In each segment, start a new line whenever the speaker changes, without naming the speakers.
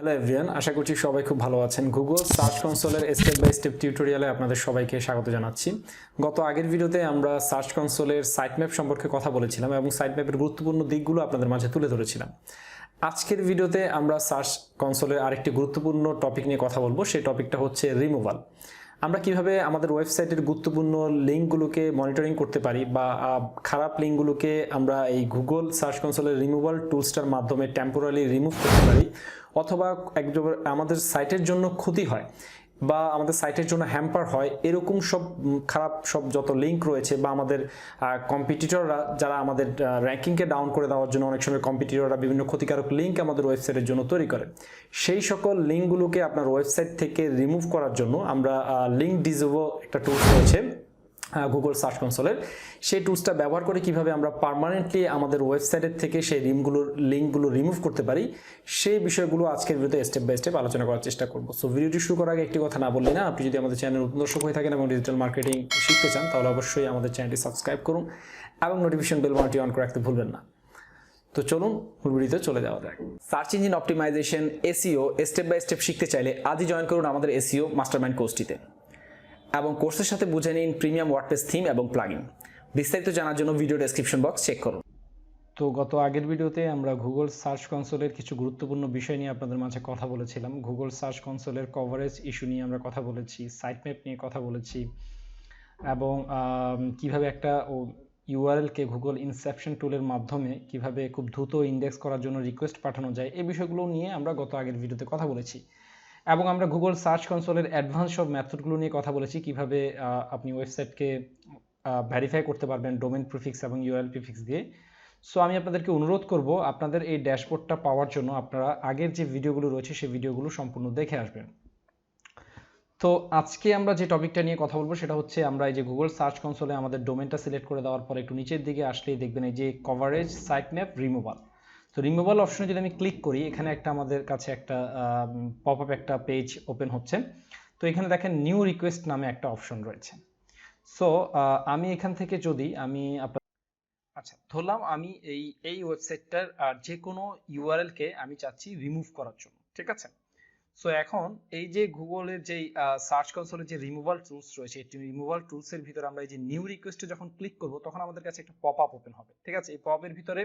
Hello everyone, আশা করছি সবাই খুব ভালো আছেন। গুগল সার্চ কনসোলের স্টেপ বাই স্টেপ টিউটোরিয়ালে আপনাদের সবাইকে স্বাগত জানাচ্ছি। গত আগের ভিডিওতে আমরা সার্চ কনসোলের সাইট ম্যাপ সম্পর্কে কথা বলেছিলাম এবং সাইট ম্যাপের গুরুত্বপূর্ণ দিকগুলো আপনাদের মাঝে তুলে ধরেছিলাম। আজকের ভিডিওতে আমরা সার্চ কনসোলের আরেকটি গুরুত্বপূর্ণ টপিক নিয়ে কথা বলবো। সেই টপিকটা হচ্ছে রিমুভাল। আমরা কিভাবে আমাদের ওয়েবসাইটের গুরুত্বপূর্ণ লিঙ্কগুলোকে মনিটরিং করতে পারি বা খারাপ লিঙ্কগুলোকে আমরা এই গুগল সার্চ কনসোলের রিমুভাল টুলসটার মাধ্যমে টেম্পোরারি রিমুভ করতে পারি, অথবা আমাদের সাইটের জন্য ক্ষতি হয় বা আমাদের সাইটের জন্য হ্যাম্পার হয় এরকম সব খারাপ যত লিঙ্ক রয়েছে বা আমাদের কম্পিটিটররা যারা আমাদের র্যাঙ্কিংকে ডাউন করে দেওয়ার জন্য অনেক সময় কম্পিটিটররা বিভিন্ন ক্ষতিকারক লিঙ্ক আমাদের ওয়েবসাইটের জন্য তৈরি করে। সেই সকল লিঙ্কগুলোকে আপনার ওয়েবসাইট থেকে রিমুভ করার জন্য আমরা লিঙ্ক ডিসঅ্যাভো একটা টুলস রয়েছে গুগল সার্চ কনসোলের, সেই টুলসটা ব্যবহার করে কিভাবে আমরা পার্মানেন্টলি আমাদের ওয়েবসাইটের থেকে সেই লিঙ্কগুলো রিমুভ করতে পারি, সেই বিষয়গুলো আজকের ভিডিওতে স্টেপ বাই স্টেপ আলোচনা করার চেষ্টা করব। সো ভিডিওটি শুরু করার আগে একটি কথা না বললি না, আপনি যদি আমাদের চ্যানেল নতুন দর্শক হয়ে থাকেন এবং ডিজিটাল মার্কেটিং শিখতে চান তাহলে অবশ্যই আমাদের চ্যানেলটি সাবস্ক্রাইব করুন এবং নোটিফিকেশন বেল বাটনটি অন করে রাখতে ভুলবেন না। তো চলুন মূল ভিডিওতে চলে যাওয়া যাক। Search engine optimisation SEO step by step শিখতে চাইলে আজই জয়েন করুন আমাদের এসইও মাস্টারমাইন্ড কোর্সটিতে এবং কোর্সের সাথে বুঝে নিন প্রিমিয়াম ওয়ার্ডপ্রেস থিম এবং প্লাগইন। বিস্তারিত জানার জন্য ভিডিও ডেসক্রিপশন বক্স চেক করুন। তো গত আগের ভিডিওতে আমরা গুগল সার্চ কনসোলের কিছু গুরুত্বপূর্ণ বিষয় নিয়ে আপনাদের মাঝে কথা বলেছিলাম। গুগল সার্চ কনসোলের কভারেজ ইস্যু নিয়ে আমরা কথা বলেছি, সাইট ম্যাপ নিয়ে কথা বলেছি এবং কিভাবে একটা ইউআরএলকে গুগল ইনসেপশন টুলের মাধ্যমে কিভাবে খুব দ্রুত ইন্ডেক্স করার জন্য রিকোয়েস্ট পাঠানো যায়, এই বিষয়গুলো নিয়ে আমরা গত আগের ভিডিওতে কথা বলেছি। এবং আমরা গুগল সার্চ কনসোলের অ্যাডভান্স সব মেথডগুলো নিয়ে কথা বলেছি, কিভাবে আপনি ওয়েবসাইটকে ভেরিফাই করতে পারবেন ডোমেন প্রিফিক্স এবং ইউআরএল প্রিফিক্স দিয়ে। সো আমি আপনাদেরকে অনুরোধ করব আপনাদের এই ড্যাশবোর্ডটা পাওয়ার জন্য আপনারা আগের যে ভিডিওগুলো রয়েছে সেই ভিডিওগুলো সম্পূর্ণ দেখে আসবেন। তো আজকে আমরা যে টপিকটা নিয়ে কথা বলবো সেটা হচ্ছে আমরা এই যে গুগল সার্চ কনসোলে আমাদের ডোমেনটা সিলেক্ট করে দেওয়ার পর একটু নিচের দিকে আসলেই দেখবেন এই যে কভারেজ সাইট ম্যাপ রিমুভাল। তো রিমুভাল অপশনে যদি আমি ক্লিক করি, এখানে একটা আমাদের কাছে একটা পপ আপ একটা পেজ ওপেন হচ্ছে। তো এখানে দেখেন নিউ রিকোয়েস্ট নামে একটা অপশন রয়েছে। সো আমি এখান থেকে যদি আচ্ছা ধরলাম আমি এই ওয়েবসাইটটার যে কোনো ইউআরএল-কে আমি চাচ্ছি রিমুভ করার জন্য, ঠিক আছে। সো এখন এই যে গুগলের যে সার্চ কনসোলের যে রিমুভাল টুলস রয়েছে, এই রিমুভাল টুলসের ভিতরে আমরা এই যে নিউ রিকোয়েস্টে যখন ক্লিক করব তখন আমাদের কাছে একটা পপ আপ ওপেন হবে, ঠিক আছে। এই পপ এর ভিতরে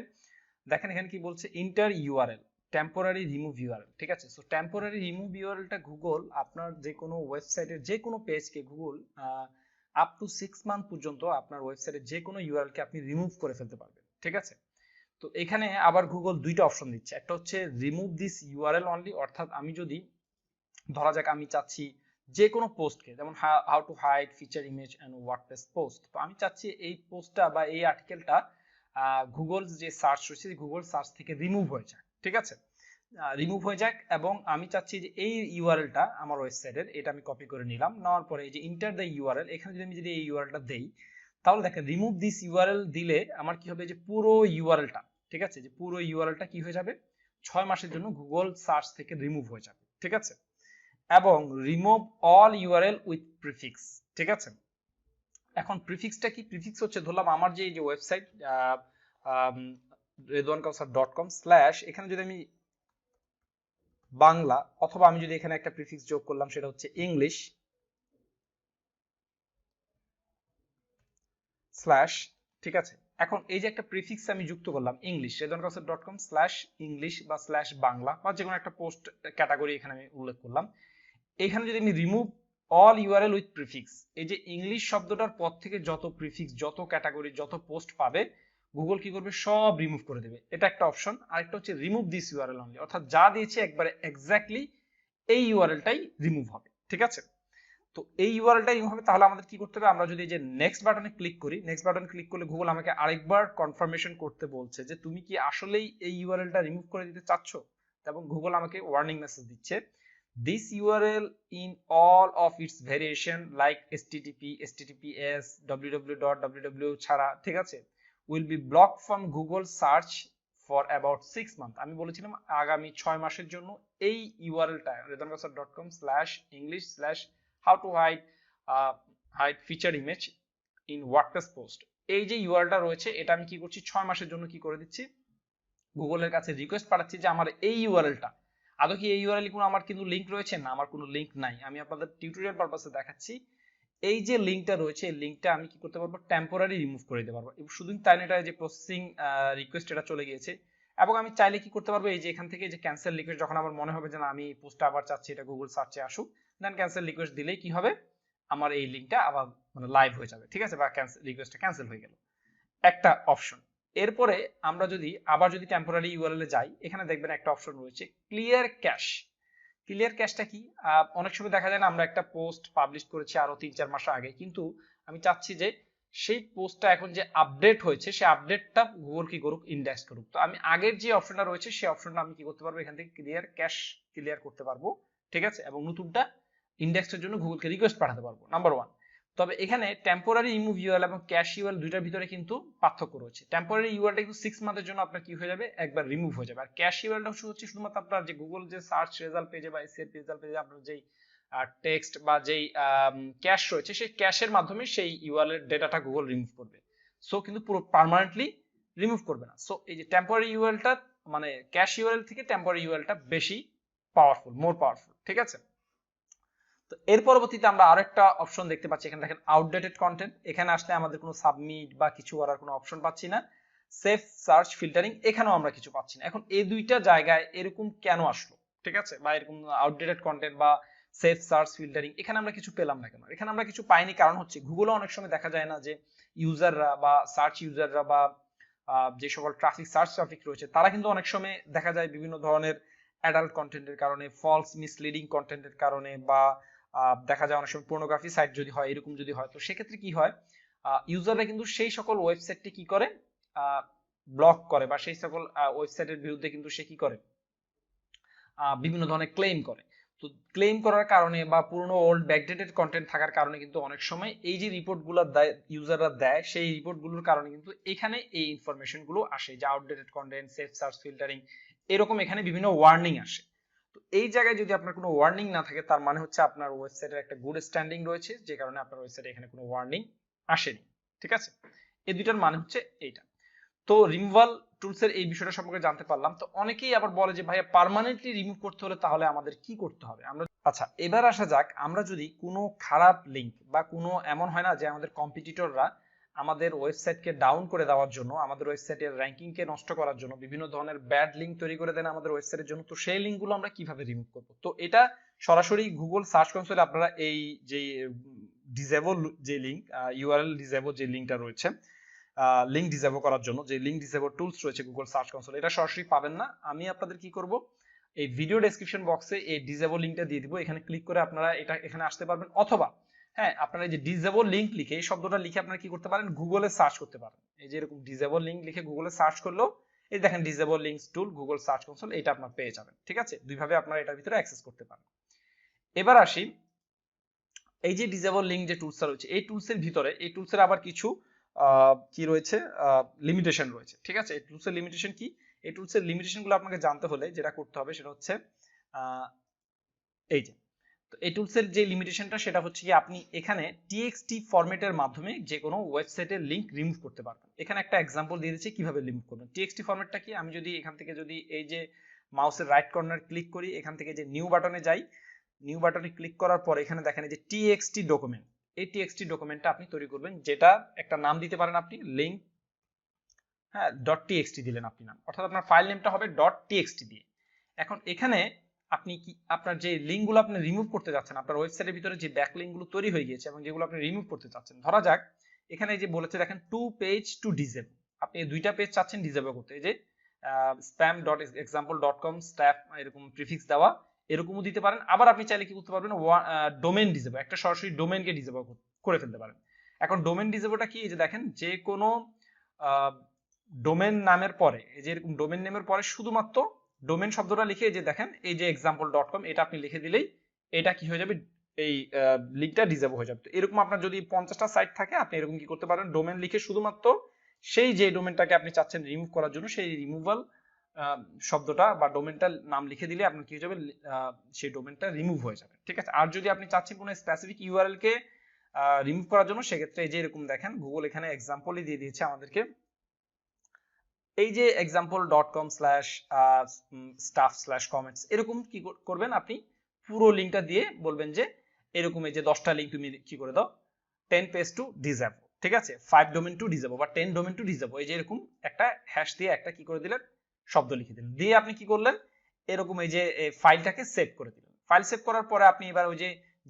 দেখেন এখানে কি বলছে, inter URL temporary remove URL, ঠিক আছে। সো টেম্পোরারি রিমুভ ইউআরএলটা গুগল আপনার যে কোনো ওয়েবসাইটের যে কোনো পেজকে গুগল আপ টু 6 মান্থ পর্যন্ত আপনার ওয়েবসাইটের যে কোনো ইউআরএলকে আপনি রিমুভ করে ফেলতে পারবেন, ঠিক আছে। তো এখানে আবার গুগল দুইটা অপশন দিচ্ছে, একটা হচ্ছে রিমুভ দিস ইউআরএল অনলি, অর্থাৎ আমি যদি ধরা যাক আমি চাচ্ছি যে কোনো পোস্টকে, যেমন how to hide feature image and WordPress post, তো আমি চাচ্ছি এই পোস্টটা বা এই আর্টিকেলটা গুগল যে সার্চ রয়েছে গুগল সার্চ থেকে রিমুভ হয়ে যাক, ঠিক আছে, রিমুভ হয়ে যাক। এবং আমি চাচ্ছি যে এই ইউআরএলটা আমার ওয়েবসাইটের, এটা আমি কপি করে নিলাম, নেওয়ার পরে এই যে ইন্টার দ্য ইউআরএল, এখানে যদি আমি এই ইউআরএলটা দেই তাহলে দেখেন রিমুভ দিস ইউআরএল দিলে আমার কি হবে, যে পুরো ইউআরএলটা, ঠিক আছে, যে পুরো ইউআরএলটা কি হয়ে যাবে 6 মাসের জন্য গুগল সার্চ থেকে রিমুভ হয়ে যাবে, ঠিক আছে। এবং remove all URL with prefix, ঠিক আছে। এখন প্রিফিক্সটা কি, প্রিফিক্স হচ্ছে ধরলাম আমার যে ওয়েবসাইট redoankawsar.com/ এখানে যদি আমি বাংলা, অথবা আমি যদি এখানে একটা প্রিফিক্স যোগ করলাম সেটা হচ্ছে ইংলিশ স্ল্যাশ, ঠিক আছে। এখন এই যে একটা প্রিফিক্স আমি যুক্ত করলাম ইংলিশ, redoankawsar.com/ ইংলিশ বা স্ল্যাশ বাংলা বা যে কোনো একটা পোস্ট ক্যাটাগরি এখানে আমি উল্লেখ করলাম। এখানে যদি আমি remove all URL with prefix, এই যে ইংলিশ শব্দটার পর থেকে যত প্রিফিক্স, যত ক্যাটাগরি, যত পোস্ট পাবে গুগল কি করবে, সব রিমুভ করে দেবে, এটা একটা অপশন। আরেকটা হচ্ছে রিমুভ দিস ইউআরএল অনলি, অর্থাৎ যা দিয়েছে একবারে এক্স্যাক্টলি এই ইউআরএলটাই রিমুভ হবে, ঠিক আছে। তো এই ইউআরএলটা রিমুভ হবে, তাহলে আমাদের কি করতে হবে, আমরা যদি এই যে নেক্সট বাটনে ক্লিক করি, নেক্সট বাটনে ক্লিক করলে গুগল আমাকে আরেকবার কনফার্মেশন করতে বলছে যে তুমি কি আসলেই এই ইউআরএলটা রিমুভ করে দিতে চাচ্ছ, এবং গুগল আমাকে ওয়ার্নিং মেসেজ দিচ্ছে, this URL in all of its variation like http, https, www ছাড়া, ঠিক আছে, will be blocked from Google search for about 6 months। আমি বলেছিলাম আগামী 6 মাসের জন্য এই ইউআরএলটা redoankawsar.com/english/how to hide feature image in WordPress post, এই যে ইউআরএলটা রয়েছে এটা আমি কি করছি 6 মাসের জন্য কি করে দিচ্ছি, গুগলের কাছে রিকোয়েস্ট পাঠাচ্ছি যে আমার এই ইউআরএলটা
আদৌ কি এই ইউআরএল কোনো আমার কিন্তু লিংক রয়েছে? না, আমার কোনো লিংক নাই। আমি আপনাদের টিউটোরিয়াল পারপাসে দেখাচ্ছি। এই যে লিংকটা রয়েছে, এই লিংকটা আমি কি করতে পারবো? টেম্পোরারি রিমুভ করে দিতে পারবো। এবং শুধু তাই না, এটা যে প্রসেসিং রিকোয়েস্ট এটা চলে গিয়েছে, এবং আমি চাইলে কি করতে পারবো, এই যে এখান থেকে যে ক্যান্সেল রিকোয়েস্ট, যখন আমার মনে হবে যে না আমি এই পোস্টটা আবার চাচ্ছি এটা গুগল সার্চে আসুক, দেন ক্যান্সেল রিকোয়েস্ট দিলেই কি হবে, আমার এই লিংকটা আবার মানে লাইভ হয়ে যাবে, ঠিক আছে, বা ক্যান্সেল রিকোয়েস্টটা ক্যান্সেল হয়ে গেল, একটা অপশন। এরপরে আমরা যদি আবার যদি টেম্পোরারি ইউআরএল এ যাই, এখানে দেখবেন একটা অপশন রয়েছে ক্লিয়ার ক্যাশ। ক্লিয়ার ক্যাশটা কি? অনেক সময় দেখা যায় না, আমরা একটা পোস্ট পাবলিশ করেছি আরো 3-4 মাস আগে, কিন্তু আমি চাচ্ছি যে সেই পোস্টটা এখন যে আপডেট হয়েছে সেই আপডেটটা গুগল কি করুক, ইন্ডেক্স করুক। তো আমি আগের যে অপশনটা রয়েছে সেই অপশনটা আমি কি করতে পারবো, এখান থেকে ক্লিয়ার ক্যাশ ক্লিয়ার করতে পারবো, ঠিক আছে, এবং নতুনটা ইন্ডেক্সের জন্য গুগলকে রিকোয়েস্ট পাঠাতে পারবো, নাম্বার 1। তবে এখানে টেম্পোরারি রিমুভ ইউআরএল এবং ক্যাশ ইউআরএল দুইটার ভিতরে কিন্তু পার্থক্য রয়েছে। টেম্পোরারি ইউআরএলটা কিন্তু 6 মান্থের জন্য আপনার কি হয়ে যাবে, একবার রিমুভ হয়ে যাবে। আর ক্যাশ ইউআরএলটা হচ্ছে শুধুমাত্র আপনার যে গুগল যে সার্চ রেজাল্ট পেজে বা এসইআর রেজাল্ট পেজে আপনার যেই টেক্সট বা যেই ক্যাশ রয়েছে, সেই ক্যাশের মাধ্যমে সেই ইউআরএল এর ডেটাটা গুগল রিমুভ করবে। সো কিন্তু পুরো পার্মানেন্টলি রিমুভ করবে না। সো এই যে টেম্পোরারি ইউআরএলটা মানে ক্যাশ ইউআরএল থেকে টেম্পোরারি ইউআরএলটা বেশি পাওয়ারফুল, মোর পাওয়ারফুল, ঠিক আছে। তো এর পরবর্তীতে আমরা আরেকটা অপশন দেখতে পাচ্ছি, এখানে দেখেন আউটডেটেড কন্টেন্ট। এখানে আসলে আমাদের কোনো সাবমিট বা কিছু করার কোনো অপশন পাচ্ছি না। সেফ সার্চ ফিল্টারিং, এখানেও আমরা কিছু পাচ্ছি না। এখন এই দুইটা জায়গায় এরকম কেন আসলো, ঠিক আছে, বা এরকম আউটডেটেড কন্টেন্ট বা সেফ সার্চ ফিল্টারিং এখানে আমরা কিছু পেলাম না কেন? এখানে আমরা কিছু পাইনি কারণ হচ্ছে গুগলও অনেক সময় দেখা যায় না যে ইউজাররা বা সার্চ ইউজাররা বা যে সকল ট্রাফিক সার্চ ট্রাফিক রয়েছে তারা কিন্তু অনেক সময় দেখা যায় বিভিন্ন ধরনের অ্যাডাল্ট কন্টেন্টের কারণে, ফলস মিসলিডিং কন্টেন্টের কারণে, বা দেখা যায় অনেক সময় পোর্নোগ্রাফি সাইট যদি হয়, এরকম যদি হয়, তো সেক্ষেত্রে কি হয়, ইউজাররা কিন্তু সেই সকল ওয়েবসাইটটি কি করে, ব্লক করে, বা সেই সকল ওয়েবসাইটের বিরুদ্ধে কিন্তু সে কি করে, বিভিন্ন ধরনের ক্লেম করে। তো ক্লেম করার কারণে বা পুরনো ওল্ড ব্যাকডেটেড কন্টেন্ট থাকার কারণে কিন্তু অনেক সময় এই যে রিপোর্টগুলো ইউজাররা দেয়, সেই রিপোর্টগুলোর কারণে কিন্তু এখানে এই ইনফরমেশনগুলো আসে যে outdated content, safe search filtering, এরকম এখানে বিভিন্ন ওয়ার্নিং আসে। তো এই জায়গায় যদি আপনার কোনো ওয়ার্নিং না থাকে, তার মানে হচ্ছে আপনার ওয়েবসাইটের একটা গুড স্ট্যান্ডিং রয়েছে, যে কারণে আপনার ওয়েবসাইটে এখানে কোনো ওয়ার্নিং আসেনি, ঠিক আছে। এই দুইটার মানে হচ্ছে এইটা। তো রিমুভাল টুলসের এই বিষয়টা সম্পর্কে জানতে পারলাম। তো অনেকেই আবার বলে যে ভাইয়া পার্মানেন্টলি রিমুভ করতে হলে তাহলে আমাদের কি করতে হবে? আমরা আচ্ছা, এবার আসা যাক, আমরা যদি কোনো খারাপ লিংক বা কোনো এমন হয় না যে আমাদের কম্পিটিটররা আমাদের ওয়েবসাইটকে ডাউন করে দেওয়ার জন্য, আমাদের ওয়েবসাইটের র্যাঙ্কিংকে নষ্ট করার জন্য বিভিন্ন ধরনের ব্যাড লিংক তৈরি করে দেন আমাদের ওয়েবসাইটের জন্য, তো সেই লিঙ্কগুলো আমরা কিভাবে রিমুভ করব? তো এটা সরাসরি গুগল সার্চ কনসোলে আপনারা এই যে ডিসেবল যে লিঙ্ক, ইউআরএল ডিসেবল যে লিঙ্কটা রয়েছে, লিঙ্ক ডিসেবল করার জন্য যে লিঙ্ক ডিসেবল টুলস রয়েছে গুগল সার্চ কনসোলে, এটা সরাসরি পাবেন না। আমি আপনাদের কি করব, এই ভিডিও ডেসক্রিপশন বক্সে এই ডিসেবল লিঙ্কটা দিয়ে দিব, এখানে ক্লিক করে আপনারা এটা এখানে আসতে পারবেন, অথবা হ্যাঁ আপনারা এই যে ডিসেবল লিঙ্ক লিখে, এই শব্দটা লিখে আপনারা কি করতে পারেন, গুগলে সার্চ করতে পারেন। এই যে এরকম ডিসেবল লিঙ্ক লিখে গুগলে সার্চ করলেও এই দেখেন ডিসেবল লিঙ্কস টুল গুগল সার্চ কনসোল, এটা আপনারা পেয়ে যাবেন, ঠিক আছে। দুইভাবে আপনারা এটার ভিতরে অ্যাক্সেস করতে পারেন। এবার আসি, এই যে ডিসেবল লিঙ্ক যে টুলসটা রয়েছে, এই টুলসের ভিতরে, এই টুলসের আবার কিছু কি রয়েছে, লিমিটেশন রয়েছে, ঠিক আছে। এই টুলসের লিমিটেশন কি? এই টুলসের লিমিটেশনগুলো আপনাকে জানতে হলে যেটা করতে হবে সেটা হচ্ছে এই যে, তো এই টুলসের যে লিমিটেশনটা সেটা হচ্ছে কি, আপনি এখানে টিএক্সটি ফরম্যাটের মাধ্যমে যে কোনো ওয়েবসাইটের লিংক রিমুভ করতে পারবেন। এখানে একটা এক্সাম্পল দিয়ে দিচ্ছি কিভাবে রিমুভ করবেন। টিএক্সটি ফরম্যাটটা কি, আমি যদি এখান থেকে যদি এই যে মাউসের রাইট কর্নার ক্লিক করি, এখান থেকে যে নিউ বাটনে যাই, নিউ বাটনে ক্লিক করার পর এখানে দেখেন এই যে টিএক্সটি ডকুমেন্ট, এই টিএক্সটি ডকুমেন্টটা আপনি তৈরি করবেন, যেটা একটা নাম দিতে পারেন আপনি, লিঙ্ক, হ্যাঁ, .txt দিলেন আপনি নাম, অর্থাৎ আপনার ফাইল নেমটা হবে .txt দিয়ে। এখন এখানে আপনি কি আপনার যে লিঙ্কগুলো আপনি রিমুভ করতে যাচ্ছেন, আপনার ওয়েবসাইটের ভিতরে যে ব্যাক লিঙ্কগুলো তৈরি হয়ে গিয়েছে এবং যেগুলো আপনি রিমুভ করতে চাচ্ছেন, ধরা যাক এখানে যে বলেছে দেখেন 2 পেজ টু ডিসেবল, আপনি এই দুইটা পেজ চাচ্ছেন ডিসেবল করতে, এই যে spam.example.com স্ট্যাপ এরকম প্রিফিক্স দেওয়া, এরকমও দিতে পারেন। আবার আপনি চাইলে কি করতে পারবেন, ডোমেন ডিসেবল, একটা সরাসরি ডোমেনকে ডিসেবল করে ফেলতে পারেন। এখন ডোমেন ডিসেবলটা কি, এই যে দেখেন যে কোনো ডোমেন নামের পরে, এই যে এরকম ডোমেন নেমের পরে শুধুমাত্র ডোমেন শব্দটা লিখে, এই যে দেখেন এই যে example.com, এটা আপনি লিখে দিলেই এটা কি হয়ে যাবে, এই লিঙ্কটা ডিসেবল হয়ে যাবে। তো এরকম আপনার যদি 50টা সাইট থাকে, আপনি এরকম কি করতে পারেন, ডোমেন লিখে শুধুমাত্র সেই যে ডোমেনটাকে আপনি চাচ্ছেন রিমুভ করার জন্য, সেই রিমুভাল শব্দটা বা ডোমেনটার নাম লিখে দিলে আপনার কি হয়ে যাবে, সেই ডোমেনটা রিমুভ হয়ে যাবে, ঠিক আছে। আর যদি আপনি চাচ্ছেন কোনো স্পেসিফিক ইউআরএল কে রিমুভ করার জন্য, সেক্ষেত্রে এই যে এরকম দেখেন গুগল এখানে এক্সাম্পলই দিয়ে দিয়েছে আমাদেরকে, এই যে example.com/staff/comments এরকম কি করবেন আপনি পুরো লিংকটা দিয়ে বলবেন যে এরকম এই যে 10টা লিংক তুমি কি করে দাও 10 পেজ টু Disavow, ঠিক আছে, 5 ডোমেন টু Disavow বা 10 ডোমেন টু Disavow, এই যে এরকম একটা হ্যাশ দিয়ে একটা কি করে দিলেন শব্দ লিখে দিলেন, দিয়ে আপনি কি করলেন এরকম এই যে ফাইলটাকে সেভ করে দিলেন। ফাইল সেভ করার পরে আপনি এবার ওই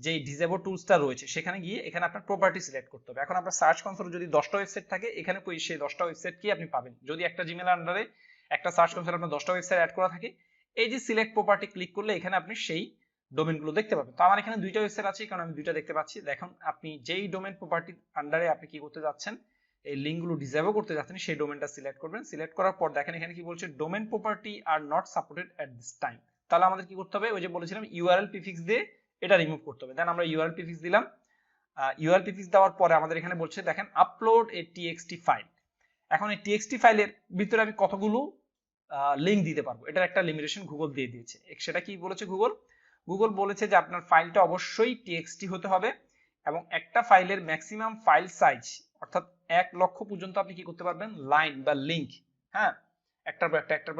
যে Disavow টুলসটা রয়েছে সেখানে গিয়ে এখানে আপনার প্রপার্টি সিলেক্ট করতে হবে। এখন আপনার সার্চ কনসোলে যদি 10টা ওয়েবসাইট থাকে এখানে সেই 10টা ওয়েবসাইট কি আপনি পাবেন। যদি একটা জিমেল আন্ডারে একটা সার্চ কনসোলে আপনার 10টা ওয়েবসাইট অ্যাড করা থাকে, এই যে সিলেক্ট প্রপার্টি ক্লিক করলে এখানে আপনি সেই ডোমেনগুলো দেখতে পাবেন। তো আমার এখানে 2টা ওয়েবসাইট আছে কারণ আমি 2টা দেখতে পাচ্ছি। দেখুন আপনি যেই ডোমেন প্রপার্টি আন্ডারে আপনি কি করতে যাচ্ছেন, এই লিঙ্কগুলো Disavow করতে যাচ্ছেন, সেই ডোমেনটা সিলেক্ট করবেন। সিলেক্ট করার পর দেখেন এখানে কি বলছে, domain property are not supported at this time. তাহলে আমাদের কি করতে হবে, ওই যে বলেছিলাম ইউআরএল প্রিফিক্স দিয়ে এটা রিমুভ করতে হবে। দেন আমরা ইউআরএল প্রিফিক্স দিলাম। ইউআরএল প্রিফিক্স দেওয়ার পরে আমাদের এখানে বলছে দেখেন আপলোড এ টিএক্সটি ফাইল। এখন এই টিএক্সটি ফাইলের ভিতরে আমি কতগুলো লিংক দিতে পারবো, এটার একটা লিমিটেশন গুগল দিয়ে দিয়েছে। সেটা কি বলেছে গুগল বলেছে যে আপনার ফাইলটা অবশ্যই টিএক্সটি হতে হবে এবং একটা ফাইলের ম্যাক্সিমাম ফাইল সাইজ অর্থাৎ 1 লক্ষ পর্যন্ত আপনি কি করতে পারবেন লাইন বা লিংক, হ্যাঁ, একটার পর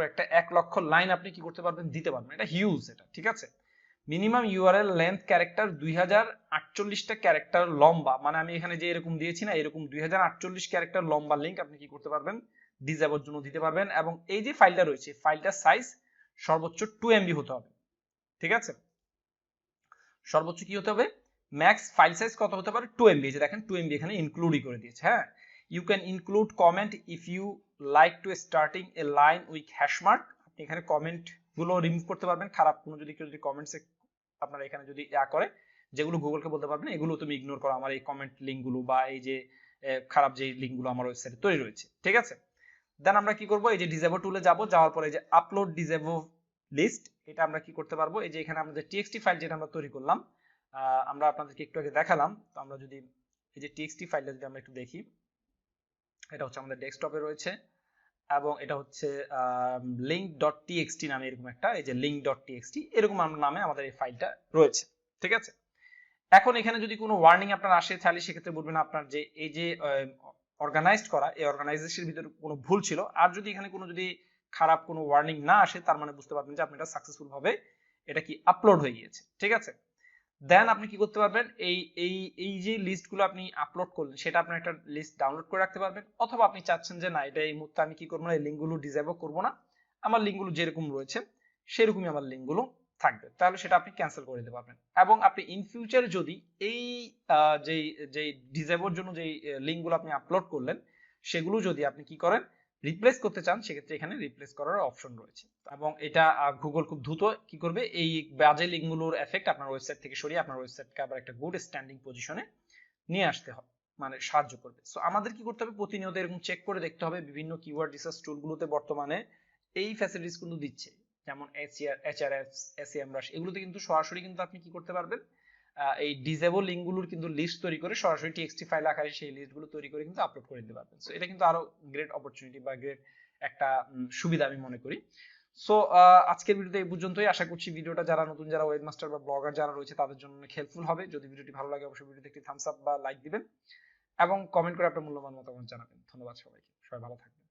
একটা 1 লক্ষ লাইন আপনি কি করতে পারবেন দিতে পারবেন। এটা হিউজ, এটা ঠিক আছে। মিনিমাম ইউআরএল লেন্থ ক্যারেক্টার 2048টা ক্যারেক্টার লম্বা, মানে আমি এখানে যে এরকম দিয়েছি না এরকম 2048 ক্যারেক্টার লম্বা লিংক আপনি কি করতে পারবেন Disavow জন্য দিতে পারবেন। এবং এই যে ফাইলটা রয়েছে ফাইলটার সাইজ সর্বোচ্চ 2 MB হতে হবে, ঠিক আছে, সর্বোচ্চ কি হতে হবে, ম্যাক্স ফাইল সাইজ কত হতে পারে 2 MB। যে দেখেন 2 MB এখানে ইনক্লুডই করে দিয়েছে। হ্যাঁ, you can include comment if you like to starting a line with hashmark. আপনি এখানে কমেন্ট গুলো রিমুভ করতে পারবেন, খারাপ কোনো যদি কেউ যদি কমেন্টসে আপনারা এখানে যদি করে যেগুলো গুগলকে বলতে পারবেন এগুলো তুমি ইগনোর করো আমার এই কমেন্ট লিঙ্কগুলো বা এই যে খারাপ যে লিঙ্কগুলো আমার ওয়েবসাইটে তৈরি রয়েছে, ঠিক আছে। দেন আমরা কি করব, এই যে Disavow টুলে যাব, যাওয়ার পরে যে আপলোড Disavow লিস্ট, এটা আমরা কি করতে পারবো, এই যে এখানে আমাদের টিএক্সটি ফাইল যেটা আমরা তৈরি করলাম, আমরা আপনাদেরকে একটু আগে দেখালাম। তো আমরা যদি এই যে টিএক্সটি ফাইলটা যদি আমরা একটু দেখি, এটা হচ্ছে আমাদের ডেস্কটপে রয়েছে এবং এটা হচ্ছে link.txt নামে এরকম একটা, এই যে link.txt এরকম নামে আমাদের এই ফাইলটা রয়েছে, ঠিক আছে। এখন এখানে যদি কোনো ওয়ার্নিং আপনার আসে তাহলে সেক্ষেত্রে বলবেন আপনার যে এই যে অর্গানাইজড করা এই অর্গানাইজেশনের ভিতরে কোনো ভুল ছিল। আর যদি এখানে কোনো যদি খারাপ কোনো ওয়ার্নিং না আসে তার মানে বুঝতে পারবেন যে আপনি এটা সাকসেসফুল ভাবে এটা কি আপলোড হয়ে গিয়েছে, ঠিক আছে। দেন আপনি কি করতে পারবেন, এই যে লিস্টগুলো আপনি আপলোড করলেন সেটা আপনি একটা লিস্ট ডাউনলোড করে রাখতে পারবেন, অথবা আপনি চাচ্ছেন যে না এটা এই মুহূর্তে আমি কি করবো না, এই লিঙ্কগুলো Disavow করবো না, আমার লিঙ্কগুলো যেরকম রয়েছে সেরকমই আমার লিঙ্কগুলো থাকবে, তাহলে সেটা আপনি ক্যান্সেল করে দিতে পারবেন। এবং আপনি ইন ফিউচারে যদি এই যেই Disavow জন্য যেই লিঙ্কগুলো আপনি আপলোড করলেন সেগুলো যদি আপনি কি করেন রিপ্লেস করতে চান সেক্ষেত্রে এখানে রিপ্লেস করার অপশন রয়েছে। এবং এটা গুগল খুব দ্রুত কি করবে, এই বাজে লিঙ্কগুলোর এফেক্ট আপনার ওয়েবসাইট থেকে সরিয়ে আপনার ওয়েবসাইটকে আবার একটা গুড স্ট্যান্ডিং পজিশনে নিয়ে আসতে হবে, মানে সাহায্য করবে। সো আমাদের কি করতে হবে, প্রতিনিয়ত এরকম চেক করে দেখতে হবে বিভিন্ন কিওয়ার্ড রিসার্চ টুলগুলোতে বর্তমানে এই ফ্যাসিলিটিস কিন্তু দিচ্ছে, যেমন HRFs, SEMrush, এগুলোতে কিন্তু সরাসরি কিন্তু আপনি কি করতে পারবেন, এই Disavow লিঙ্কগুলোর কিন্তু লিস্ট তৈরি করে সরাসরি টিএক্সটি ফাইল আকারে সেই লিস্টগুলো তৈরি করে কিন্তু আপলোড করে দিতে পারবেন। সো এটা কিন্তু আরো গ্রেট অপরচুনিটি বা গ্রেট একটা সুবিধা আমি মনে করি। সো আজকের ভিডিওতে এই পর্যন্তই। আশা করছি ভিডিওটা যারা নতুন যারা ওয়েবমাস্টার বা ব্লগার যারা রয়েছে তাদের জন্য অনেক হেল্পফুল হবে। যদি ভিডিওটি ভালো লাগে অবশ্যই ভিডিওতে একটি থামস আপ বা লাইক দিবেন এবং কমেন্ট করে আপনার মূল্যবান মতামত জানাবেন। ধন্যবাদ সবাইকে, সবাই ভালো থাকবেন।